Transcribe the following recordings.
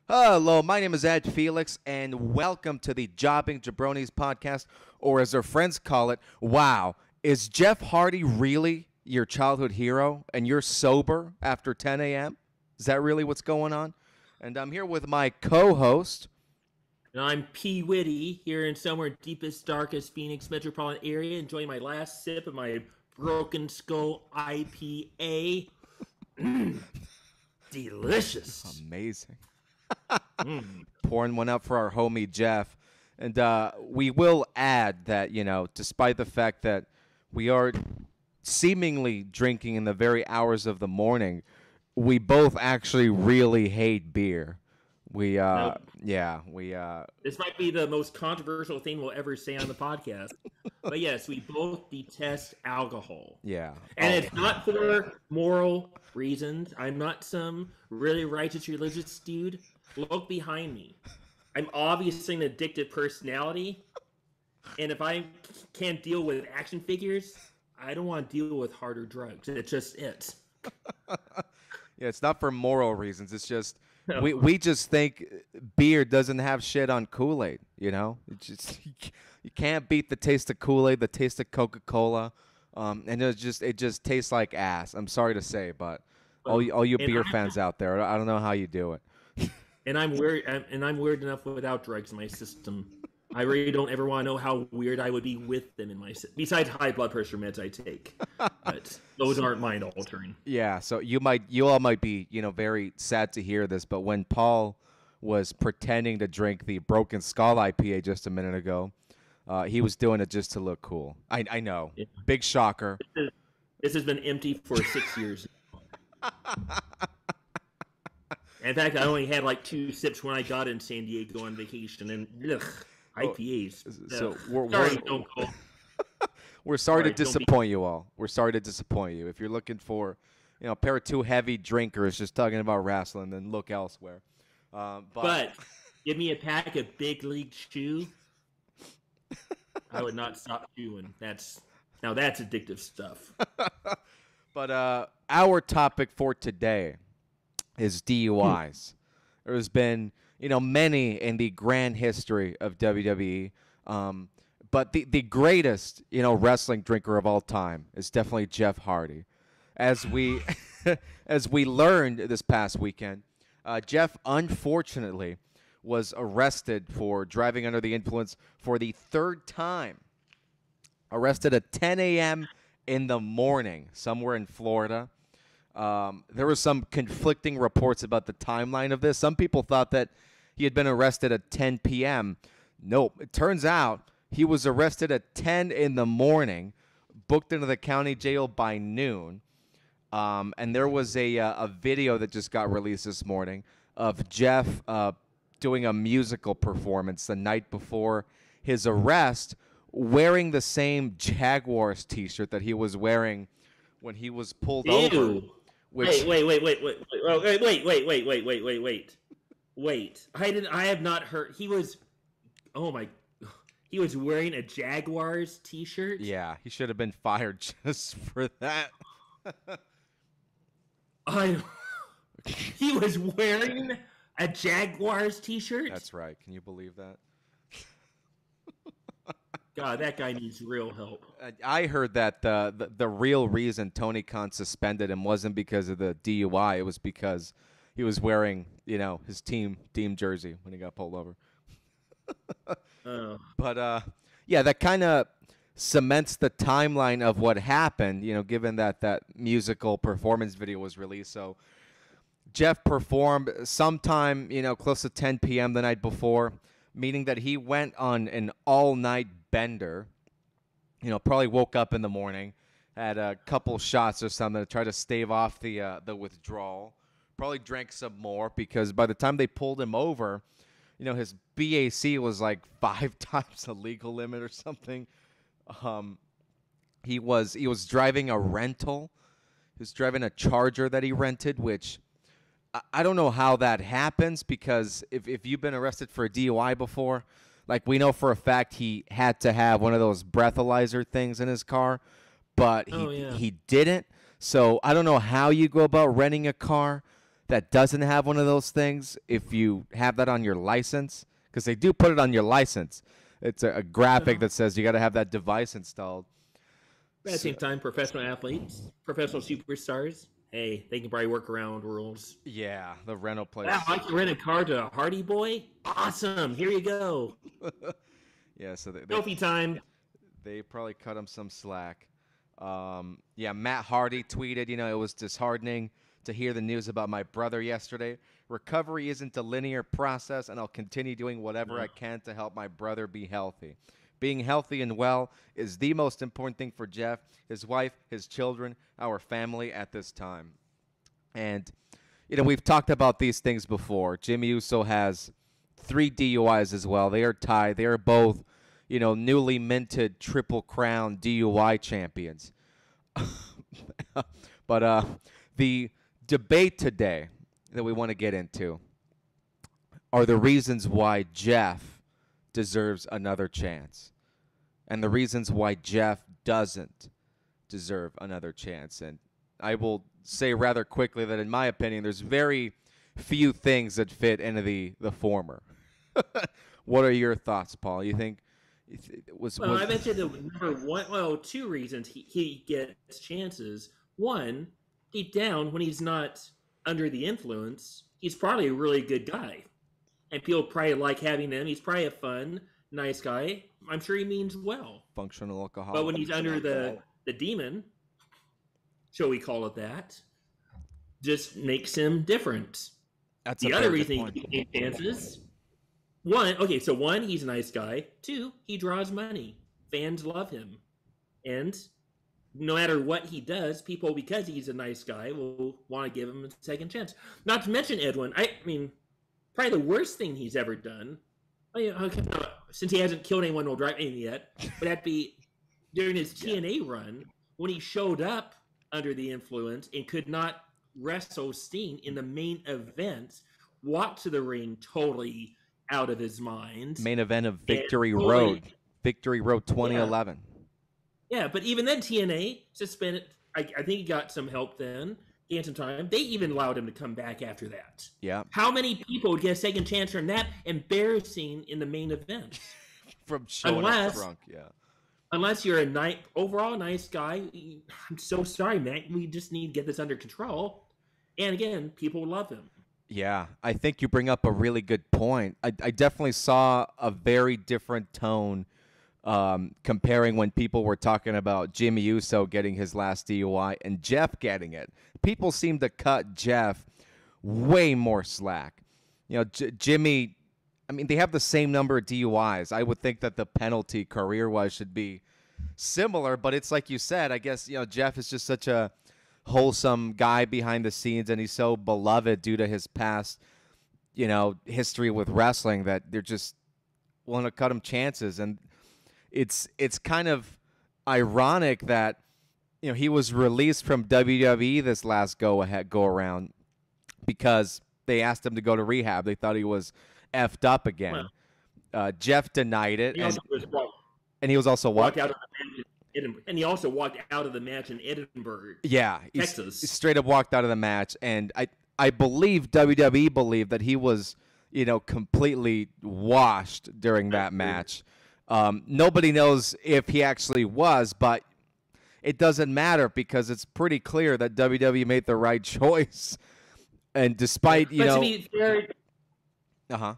Hello, my name is Felix, and welcome to the Jobbing Jabronis podcast, or as our friends call it, wow, is Jeff Hardy really your childhood hero and you're sober after 10 a.m.? Is that really what's going on? And I'm here with my co host. And I'm P. Whitty here in somewhere deepest, darkest Phoenix metropolitan area, enjoying my last sip of my Broken Skull IPA. Delicious. Amazing. Mm. Pouring one out for our homie Jeff. And we will add that, despite the fact that we are seemingly drinking in the very hours of the morning, we both actually really hate beer. We Nope. yeah, we This might be the most controversial thing we'll ever say on the podcast. But yes, we both detest alcohol. yeah. And it's not for moral reasons. I'm not some really righteous religious dude. Look behind me. I'm obviously an addictive personality. And if I can't deal with action figures, I don't want to deal with harder drugs. It's just it. Yeah, it's not for moral reasons. It's just No. we just think beer doesn't have shit on Kool-Aid, It's just you can't beat the taste of Kool-Aid, the taste of Coca-Cola. And it just tastes like ass. I'm sorry to say, but all you And beer I'm, fans out there, I don't know how you do it. I'm weird. I'm weird enough without drugs in my system. I really don't ever want to know how weird I would be with them in my system. Besides high blood pressure meds I take, but those aren't mind altering. Yeah, so you all might be, very sad to hear this, but when Paul was pretending to drink the Broken Skull IPA just a minute ago, he was doing it just to look cool. I know, Yeah. big shocker. This has been empty for 6 years. In fact, I only had like 2 sips when I got in San Diego on vacation, and IPAs. So Ugh. we're Sorry, don't call. we're sorry to Sorry, don't be- disappoint you all. We're sorry to disappoint you. If you're looking for, a pair of two heavy drinkers just talking about wrestling, then look elsewhere. But give me a pack of Big League Chew. I would not stop chewing. That's addictive stuff. But our topic for today is DUIs. There has been, many in the grand history of WWE. But the greatest, wrestling drinker of all time is definitely Jeff Hardy. As we as we learned this past weekend, Jeff unfortunately was arrested for driving under the influence for the third time. Arrested at 10 a.m. in the morning somewhere in Florida. There were some conflicting reports about the timeline of this. Some people thought that he had been arrested at 10 p.m. Nope. It turns out he was arrested at 10 in the morning, booked into the county jail by noon. And there was a video that just got released this morning of Jeff doing a musical performance the night before his arrest, wearing the same Jaguars T-shirt that he was wearing when he was pulled over. Ew. Which, Wait. I have not heard. Oh my. He was wearing a Jaguars t-shirt? yeah, he should have been fired just for that. He was wearing a Jaguars t-shirt? That's right. Can you believe that? God, that guy needs real help. I heard that the real reason Tony Khan suspended him wasn't because of the DUI. It was because he was wearing, his team jersey when he got pulled over. Oh. But yeah, that kind of cements the timeline of what happened. Given that musical performance video was released. So Jeff performed sometime, close to 10 p.m. the night before, meaning that he went on an all-night bender. Probably woke up in the morning, had a couple shots or something to try to stave off the withdrawal. Probably drank some more because by the time they pulled him over, his BAC was like 5 times the legal limit or something. He was driving a rental. He was driving a Charger that he rented, which I don't know how that happens because if you've been arrested for a DUI before, like we know for a fact he had to have one of those breathalyzer things in his car, but he didn't. So I don't know how you go about renting a car that doesn't have one of those things, if you have that on your license, because they do put it on your license, it's a graphic that says you got to have that device installed. At the same time, professional athletes, professional superstars, hey, they can probably work around rules. Yeah, the rental place. Wow, I can rent a car to a Hardy Boy? Awesome. Here you go. Yeah, so Selfie time. They probably cut him some slack. Yeah, Matt Hardy tweeted, it was disheartening to hear the news about my brother yesterday. Recovery isn't a linear process, and I'll continue doing whatever I can to help my brother be healthy. Being healthy and well is the most important thing for Jeff, his wife, his children, our family at this time. And, we've talked about these things before. Jimmy Uso has 3 DUIs as well. They are tied. They are both, newly minted Triple Crown DUI champions. But the debate today that we want to get into are the reasons why Jeff deserves another chance and the reasons why Jeff doesn't deserve another chance. And I will say rather quickly that, in my opinion, there's very few things that fit into the former. What are your thoughts, Paul? You think I mentioned the number one. Well, 2 reasons he gets chances. One, deep down, when he's not under the influence, he's probably a really good guy, and people probably like having him. He's probably a fun, nice guy. I'm sure he means well. Functional alcoholic. But when he's under the demon, shall we call it that, just makes him different. That's the other reason he gets chances. One, he's a nice guy. 2, he draws money. Fans love him. And no matter what he does, people, because he's a nice guy, will want to give him a second chance. Not to mention Edwin. I mean, probably the worst thing he's ever done, since he hasn't killed anyone while driving yet, would that be during his TNA run, when he showed up under the influence and could not wrestle Sting in the main event, walked to the ring totally out of his mind. Main event of Victory Road 2011. Yeah, but even then TNA suspended. I think he got some help then, gained some time. They even allowed him to come back after that. Yeah. How many people would get a second chance from that embarrassing in the main event? From showing up drunk, yeah. Unless you're a overall nice guy. I'm so sorry, man. We just need to get this under control. And again, people love him. Yeah, I think you bring up a really good point. I definitely saw a very different tone comparing when people were talking about Jimmy Uso getting his last DUI and Jeff getting it. People seem to cut Jeff way more slack. Jimmy, I mean, they have the same number of DUIs. I would think that the penalty career-wise should be similar, but it's like you said, I guess, Jeff is just such a wholesome guy behind the scenes, and he's so beloved due to his past, history with wrestling, that they're just willing to cut him chances. And it's kind of ironic that he was released from WWE this last go around because they asked him to go to rehab. They thought he was effed up again. Jeff denied it, and he was also walked out of the match. And he also walked out of the match in Edinburgh, Texas. He straight up walked out of the match, and I believe WWE believed that he was, completely washed during that match. Nobody knows if he actually was, but it doesn't matter because it's pretty clear that WWE made the right choice. And despite, to be fair, oh,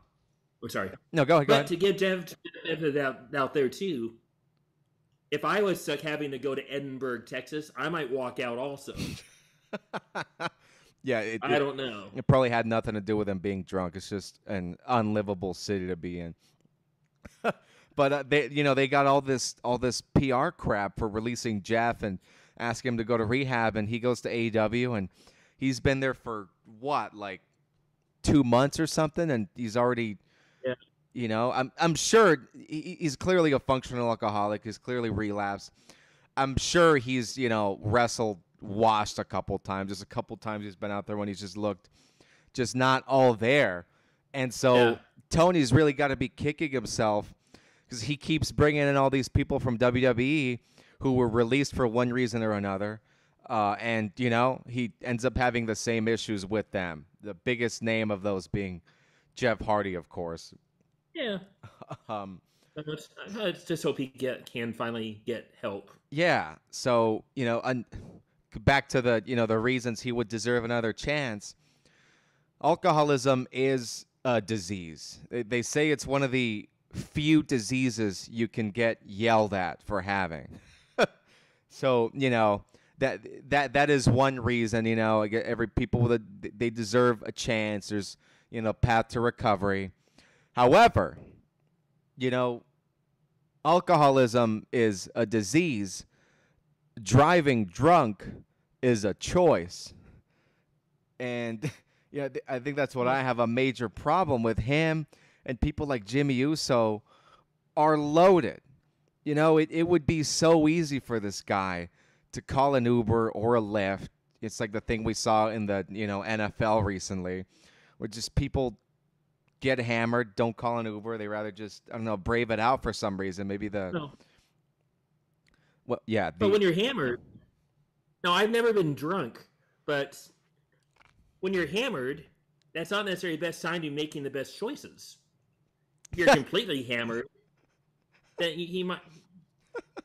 sorry. No, go ahead. But to give Jeff out there too. If I was stuck having to go to Edinburgh, Texas, I might walk out also. Yeah, I don't know. It probably had nothing to do with him being drunk. It's just an unlivable city to be in. But they got all this PR crap for releasing Jeff and asking him to go to rehab, and he goes to AEW, and he's been there for like 2 months or something, and he's already. Yeah. I'm sure he's clearly a functional alcoholic. He's clearly relapsed. I'm sure he's, wrestled, washed a couple times. Just a couple times he's been out there when he's just looked just not all there. And so Tony's really got to be kicking himself because he keeps bringing in all these people from WWE who were released for one reason or another. And, he ends up having the same issues with them. the biggest name of those being Jeff Hardy, of course. Yeah. Um, Let's just hope he can finally get help. yeah. So back to the the reasons he would deserve another chance. Alcoholism is a disease. They say it's one of the few diseases you can get yelled at for having. So that is one reason. Every people they deserve a chance. There's path to recovery. However, alcoholism is a disease. Driving drunk is a choice, and I think that's what I have a major problem with. Him and people like Jimmy Uso are loaded. It would be so easy for this guy to call an Uber or a Lyft. It's like the thing we saw in the NFL recently, where just people get hammered, don't call an Uber. They rather just brave it out for some reason. Maybe No. Well, yeah. But when you're hammered, no, I've never been drunk, but when you're hammered, that's not necessarily the best time to be making the best choices. If you're completely hammered, then he might.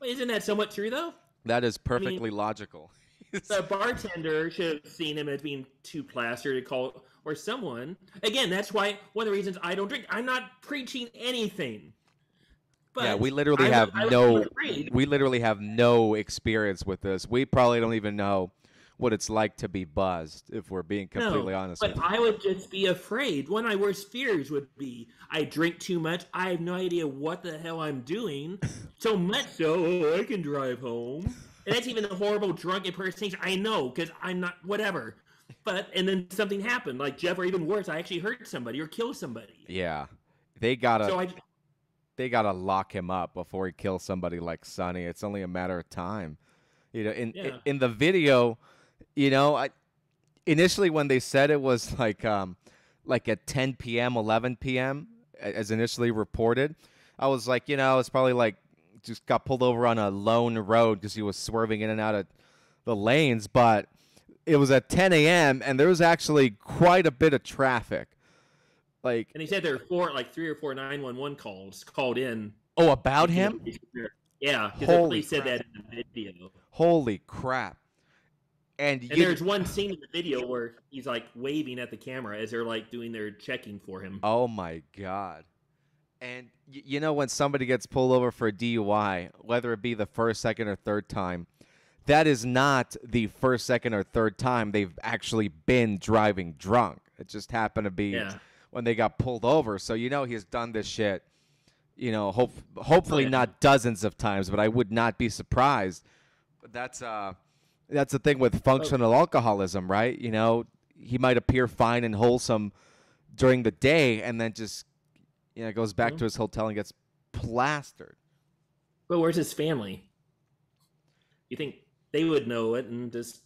Isn't that somewhat true, though? That is perfectly logical. The bartender should have seen him as being too plastered to call, or someone. Again, that's why one of the reasons I don't drink. I'm not preaching anything. But yeah, we literally have no experience with this. We probably don't even know what it's like to be buzzed, if we're being completely honest with you. But I would just be afraid. One of my worst fears would be I drink too much. I have no idea what the hell I'm doing. So much so, I can drive home. And that's even a horrible drunk impersonation. I know, because I'm not, whatever. And then something happened, like Jeff, or even worse, I actually hurt somebody or killed somebody. Yeah. They gotta lock him up before he kills somebody like Sonny. It's only a matter of time. In the video, initially when they said it was like at 10 p.m., 11 p.m., as initially reported, I was like, it's probably like just got pulled over on a lone road because he was swerving in and out of the lanes. But it was at 10 a.m., and there was actually quite a bit of traffic. And he said there were 3 or 4 911 calls called in. Oh, about him? Yeah, because the police said that in the video. Holy crap. And there's one scene in the video where he's like waving at the camera as they're like doing their checking for him. Oh my God. And when somebody gets pulled over for a DUI, whether it be the first, second, or third time, that is not the first, second, or third time they've actually been driving drunk. It just happened to be when they got pulled over. So he's done this shit, hopefully not dozens of times, but I would not be surprised. But that's the thing with functional alcoholism, right? He might appear fine and wholesome during the day, and then just goes back to his hotel and gets plastered. But where's his family? You think they would know it and just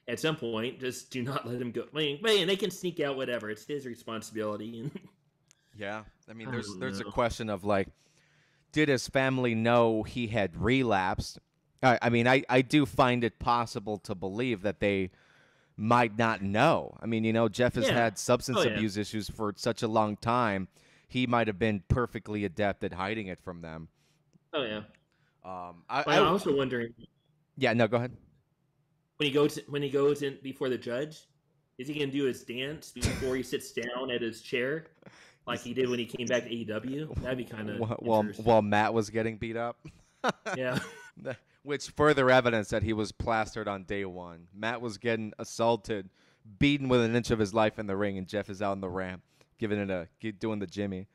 at some point just do not let him go? They can sneak out, whatever. It's his responsibility. Yeah, there's a question of did his family know he had relapsed? I do find it possible to believe that they might not know. Jeff has had substance abuse issues for such a long time. He might have been perfectly adept at hiding it from them. Oh, yeah. I'm also wondering. Yeah, no, go ahead. When he goes in before the judge, is he going to do his dance before he sits down at his chair like he did when he came back to AEW? That'd be kind of while Matt was getting beat up. Yeah. Which further evidence that he was plastered on day one. Matt was getting assaulted, beaten with an inch of his life in the ring, and Jeff is out on the ramp doing the Jimmy.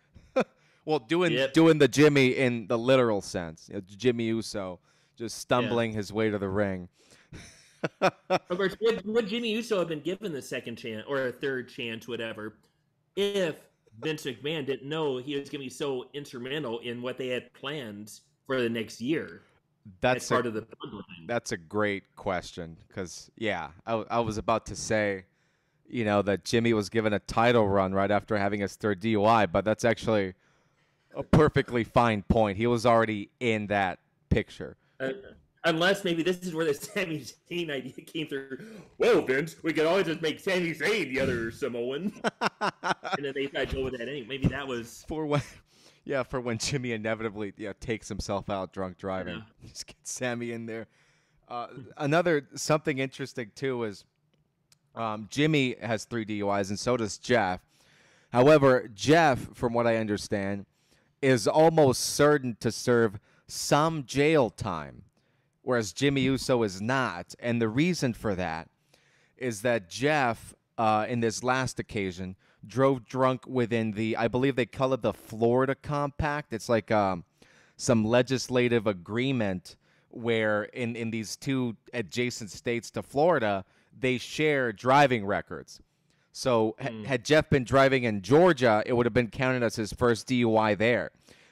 Well, doing the Jimmy in the literal sense. Jimmy Uso just stumbling his way to the ring. Of course, would Jimmy Uso have been given the second chance or a third chance, whatever, if Vince McMahon didn't know he was going to be so instrumental in what they had planned for the next year? That's part of the bloodline. That's a great question because, I was about to say, that Jimmy was given a title run right after having his third DUI, but that's actually a perfectly fine point. He was already in that picture. Unless maybe this is where the Sami Zayn idea came through. Well, Vince, we could always just make Sami Zayn the other Samoan. And then they tried to go with that anyway. Maybe that was... for when Jimmy inevitably takes himself out drunk driving. Yeah. Just get Sami in there. Something interesting, too, is Jimmy has 3 DUIs, and so does Jeff. However, Jeff, from what I understand, is almost certain to serve some jail time, whereas Jimmy Uso is not. And the reason for that is that Jeff, in this last occasion, drove drunk within I believe they call it the Florida Compact. It's like some legislative agreement where in these 2 adjacent states to Florida, they share driving records. So had Jeff been driving in Georgia, it would have been counted as his first DUI there.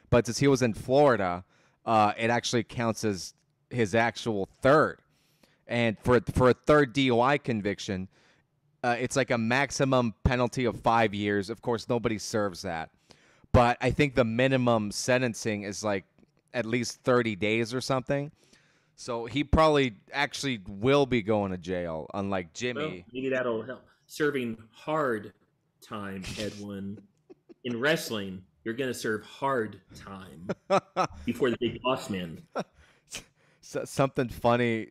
But since he was in Florida, it actually counts as his actual third. And for a third DUI conviction, it's like a maximum penalty of 5 years. Of course, nobody serves that. But I think the minimum sentencing is like at least 30 days or something. So he probably actually will be going to jail, unlike Jimmy. Well, maybe that'll help. Serving hard time, Edwin. In wrestling, you're going to serve hard time before the big boss man. Something funny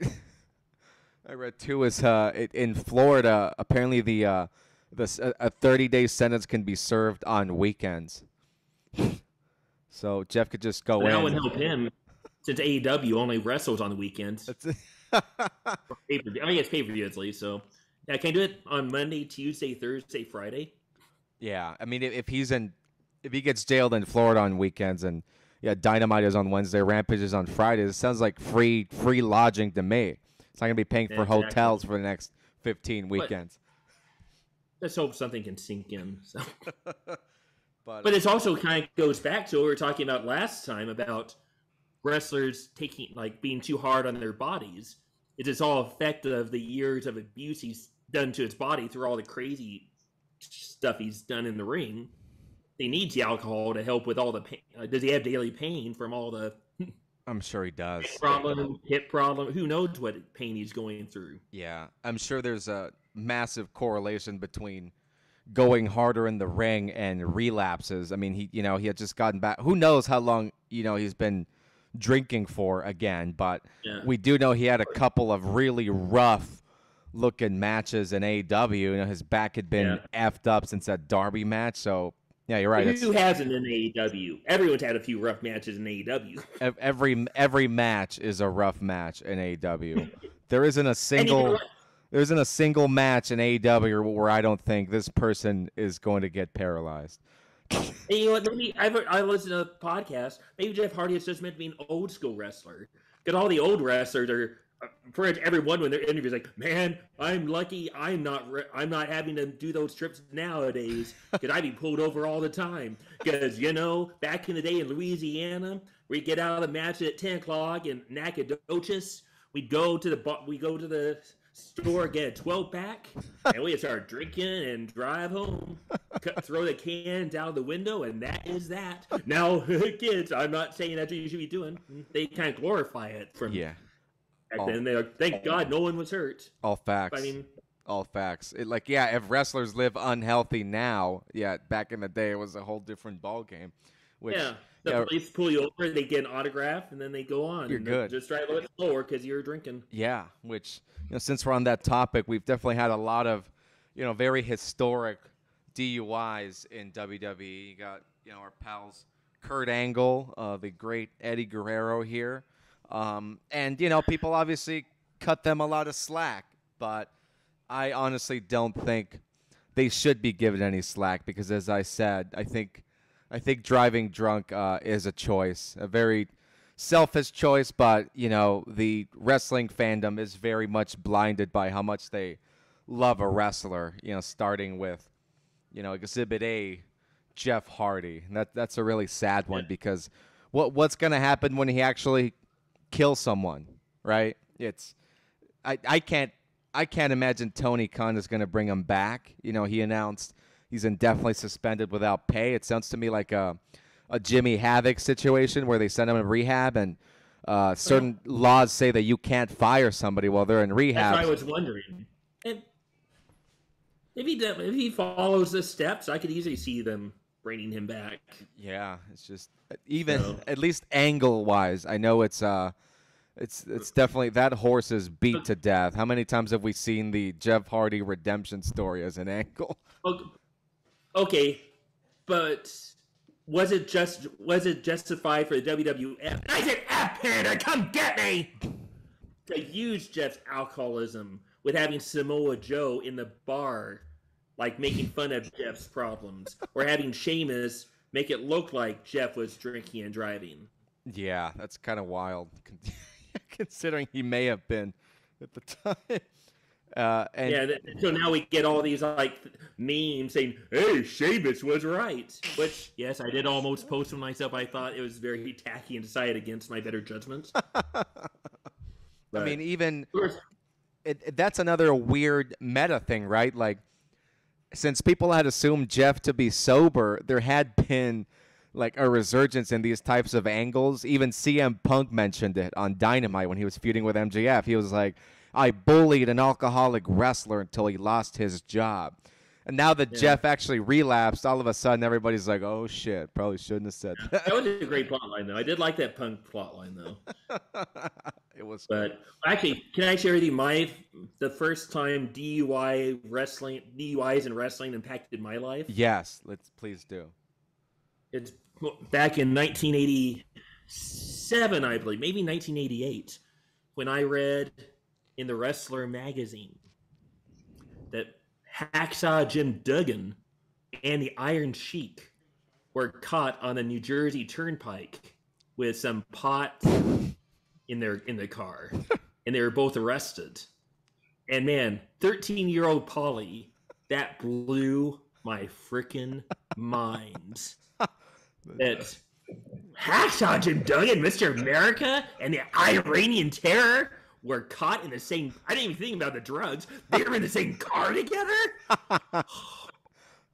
I read too is in Florida, apparently a 30-day sentence can be served on weekends. So Jeff could just go in. That would help him, since AEW only wrestles on the weekends. Pay-per-view. I mean, it's pay-per-view at least, so... Yeah, can I do it on Monday, Tuesday, Thursday, Friday? Yeah, I mean, if he gets jailed in Florida on weekends, and Dynamite is on Wednesday, Rampage is on Friday, it sounds like free lodging to me. It's not gonna be paying for hotels for the next 15 weekends. Let's hope something can sink in. So. But it's also kind of goes back to what we were talking about last time about wrestlers being too hard on their bodies. It's all effect of the years of abuse he's done to his body through all the crazy stuff he's done in the ring. He needs the alcohol to help with all the pain. Does he have daily pain from all the... I'm sure he does. Hip problem. Who knows what pain he's going through? Yeah, I'm sure there's a massive correlation between going harder in the ring and relapses. I mean, he had just gotten back. Who knows how long, he's been drinking for again, but we do know he had a couple of really rough looking matches in AEW. His back had been effed up since that Darby match, so yeah, you're right. Who hasn't in AEW? Everyone's had a few rough matches in AEW. Every match is a rough match in AEW. There isn't a single match in AEW where I don't think this person is going to get paralyzed. And you know what? Maybe I listened to a podcast. Maybe Jeff Hardy is just meant to be an old school wrestler. Because all the old wrestlers are, pretty much everyone when they're interviewed is like, man, I'm lucky I'm not having to do those trips nowadays because I'd be pulled over all the time. Because back in the day in Louisiana, we'd get out of the match at 10 o'clock in Nacogdoches. We'd go to the store, get a 12-pack, and we'd start drinking and drive home. Throw the cans out the window, and that is that. Now, kids, I'm not saying that's what you should be doing. They kind of glorify it from back then. They're like, thank God no one was hurt. All facts. All facts. If wrestlers live unhealthy now, back in the day, it was a whole different ball game. The police pull you over, they get an autograph, and then they go on. You're good. Just try a little bit slower because you're drinking. Yeah, which, since we're on that topic, we've definitely had a lot of, very historic DUIs in WWE. You got, our pals Kurt Angle, the great Eddie Guerrero here. And, people obviously cut them a lot of slack, but I honestly don't think they should be given any slack because, as I said, I think driving drunk is a choice, a very selfish choice, but, the wrestling fandom is very much blinded by how much they love a wrestler, starting with, Exhibit A, Jeff Hardy. That's a really sad one because what's going to happen when he actually kills someone, right? I can't imagine Tony Khan is going to bring him back. He announced he's indefinitely suspended without pay. It sounds to me like a Jimmy Havoc situation where they send him to rehab, and certain laws say that you can't fire somebody while they're in rehab. That's what I was wondering. And if he follows the steps, I could easily see them bringing him back. Yeah, it's just at least angle wise, I know it's definitely that horse is beat to death. How many times have we seen the Jeff Hardy redemption story as an angle? Okay, but was it justified for the WWF? I said, F Panda, come get me! To use Jeff's alcoholism with having Samoa Joe in the bar, like making fun of Jeff's problems, or having Sheamus make it look like Jeff was drinking and driving. Yeah, that's kind of wild, considering he may have been at the time. So now we get all these like memes saying, "Hey, Sheamus was right," which yes, I did almost post on myself. I thought it was very tacky and decided against my better judgment. I mean, even that's another weird meta thing, right? Like, since people had assumed Jeff to be sober, there had been like a resurgence in these types of angles. Even CM Punk mentioned it on Dynamite when he was feuding with MJF. He was like, I bullied an alcoholic wrestler until he lost his job. And now that Jeff actually relapsed, all of a sudden everybody's like, oh, shit, probably shouldn't have said that. That was a great plot line, though. I did like that Punk plot line, though. It was. But actually, can I share with you the first time DUIs in wrestling impacted my life? Yes, please do. It's back in 1987, I believe, maybe 1988, when I read in the Wrestler magazine that Hacksaw Jim Duggan and the Iron Sheik were caught on the New Jersey Turnpike with some pot in the car, and they were both arrested. And man, 13-year-old Polly, that blew my freaking mind. That Hacksaw Jim Duggan, Mr. America, and the Iranian Terror were caught in the same. I didn't even think about the drugs. They were in the same car together.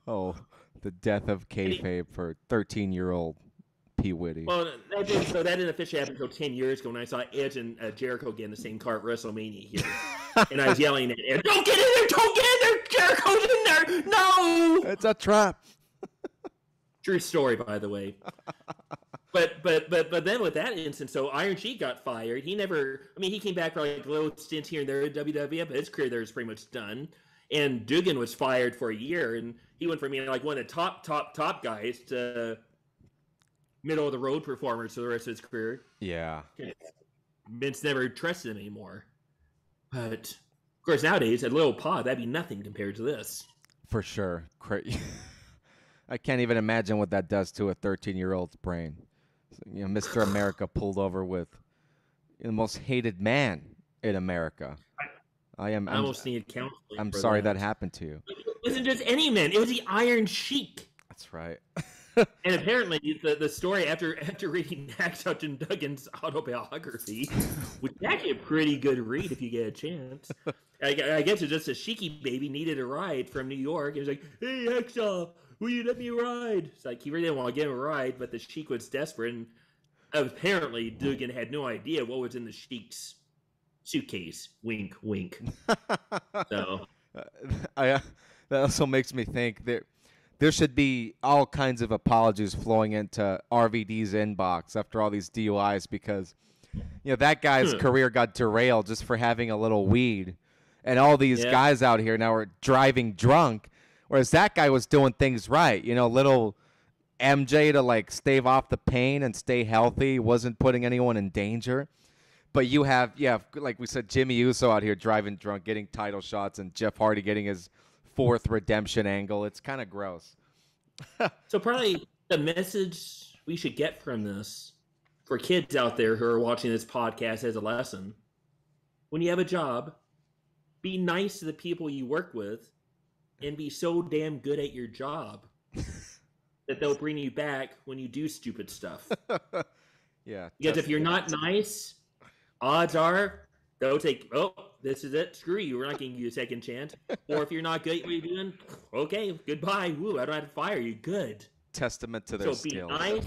Oh, the death of kayfabe for 13-year-old P. Whitty. Well, that didn't officially happen until 10 years ago when I saw Edge and Jericho get in the same car at WrestleMania here, and I was yelling at Edge, "Don't get in there! Don't get in there! Jericho's in there! No! It's a trap." True story, by the way. But then with that instance, so Iron Sheik got fired. He came back for like a little stint here and there at WWF, but his career there was pretty much done. And Duggan was fired for a year, and he went from being like one of the top guys to middle of the road performers for the rest of his career. Yeah. Vince never trusted him anymore. But of course, nowadays at Little Pod, that'd be nothing compared to this. For sure. I can't even imagine what that does to a 13-year-old's brain. You know, Mr. America pulled over with the most hated man in America. I almost need counseling. I'm sorry that happened to you. It wasn't just any man. It was the Iron Sheik. That's right. And apparently, the story after reading Hacksaw Jim Duggan's autobiography, which is actually a pretty good read if you get a chance. I guess it's just a Sheiky baby needed a ride from New York. And he was like, "Hey, Hacksaw, will you let me ride?" It's like he really didn't want to give him a ride, but the Sheik was desperate. And apparently, Duggan had no idea what was in the Sheik's suitcase. Wink, wink. So, that also makes me think that there should be all kinds of apologies flowing into RVD's inbox after all these DUIs because, that guy's career got derailed just for having a little weed. And all these guys out here now are driving drunk, whereas that guy was doing things right. Little MJ to, like, stave off the pain and stay healthy, wasn't putting anyone in danger. But you have, like we said, Jimmy Uso out here driving drunk, getting title shots, and Jeff Hardy getting his 4th redemption angle. It's kind of gross. So probably the message we should get from this for kids out there who are watching this podcast as a lesson, when you have a job, be nice to the people you work with and be so damn good at your job that they'll bring you back when you do stupid stuff. Yeah. Because if you're not nice, odds are they'll take, this is it. Screw you. We're not giving you a second chance. Or if you're not good at what you're doing, okay, goodbye. Woo, I don't have to fire you. Good. Testament to their skills. So be nice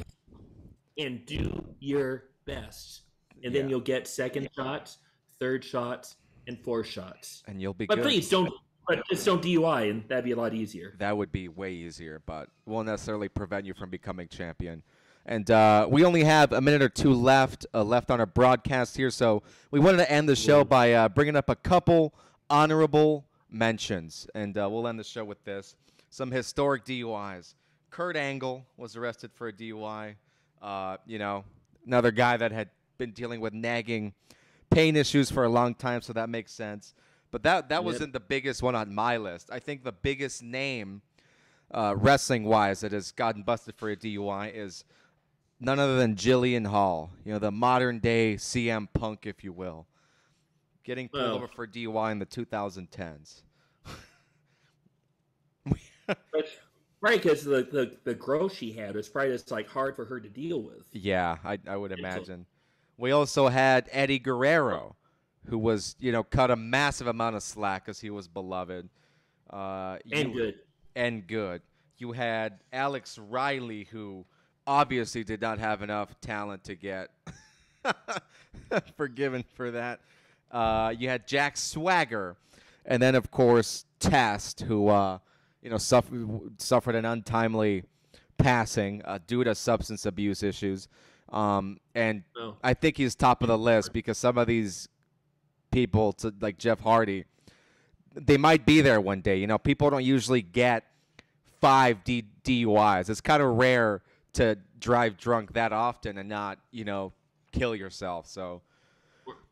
and do your best. and then you'll get second shots, third shots, and fourth shots. And you'll be but good. Please don't. But just don't DUI, and that'd be a lot easier. That would be way easier, but won't necessarily prevent you from becoming champion. And we only have a minute or two left on our broadcast here, so we wanted to end the show by bringing up a couple honorable mentions, and we'll end the show with this. Some historic DUIs. Kurt Angle was arrested for a DUI. Another guy that had been dealing with nagging pain issues for a long time, so that makes sense. But that wasn't the biggest one on my list. I think the biggest name, wrestling-wise, that has gotten busted for a DUI is none other than Jillian Hall. The modern-day CM Punk, if you will. Getting pulled over for DUI in the 2010s. Right, because the growth she had was probably just hard for her to deal with. Yeah, I would imagine. We also had Eddie Guerrero, who was, cut a massive amount of slack because he was beloved. And good. You had Alex Riley, who obviously did not have enough talent to get forgiven for that. You had Jack Swagger. And then, of course, Test, who, suffered an untimely passing due to substance abuse issues. I think he's top of the list because some of these people, like Jeff Hardy, they might be there one day. People don't usually get 5 DUIs. It's kind of rare to drive drunk that often and not, kill yourself. So,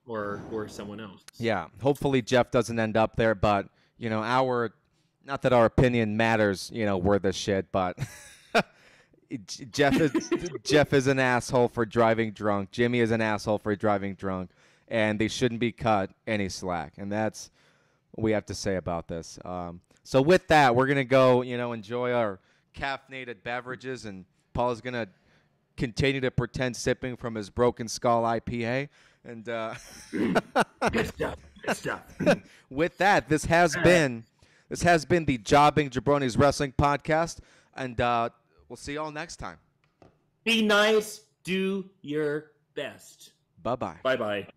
or someone else. Yeah, hopefully Jeff doesn't end up there. But not that our opinion matters. We're the shit, but. Jeff is an asshole for driving drunk. Jimmy is an asshole for driving drunk, and they shouldn't be cut any slack. And that's what we have to say about this. So with that, we're gonna go, enjoy our caffeinated beverages, and Paul's gonna continue to pretend sipping from his Broken Skull IPA. And good stuff. With that, this has been the Jobbing Jabronis Wrestling Podcast, and we'll see you all next time. Be nice. Do your best. Bye-bye. Bye-bye.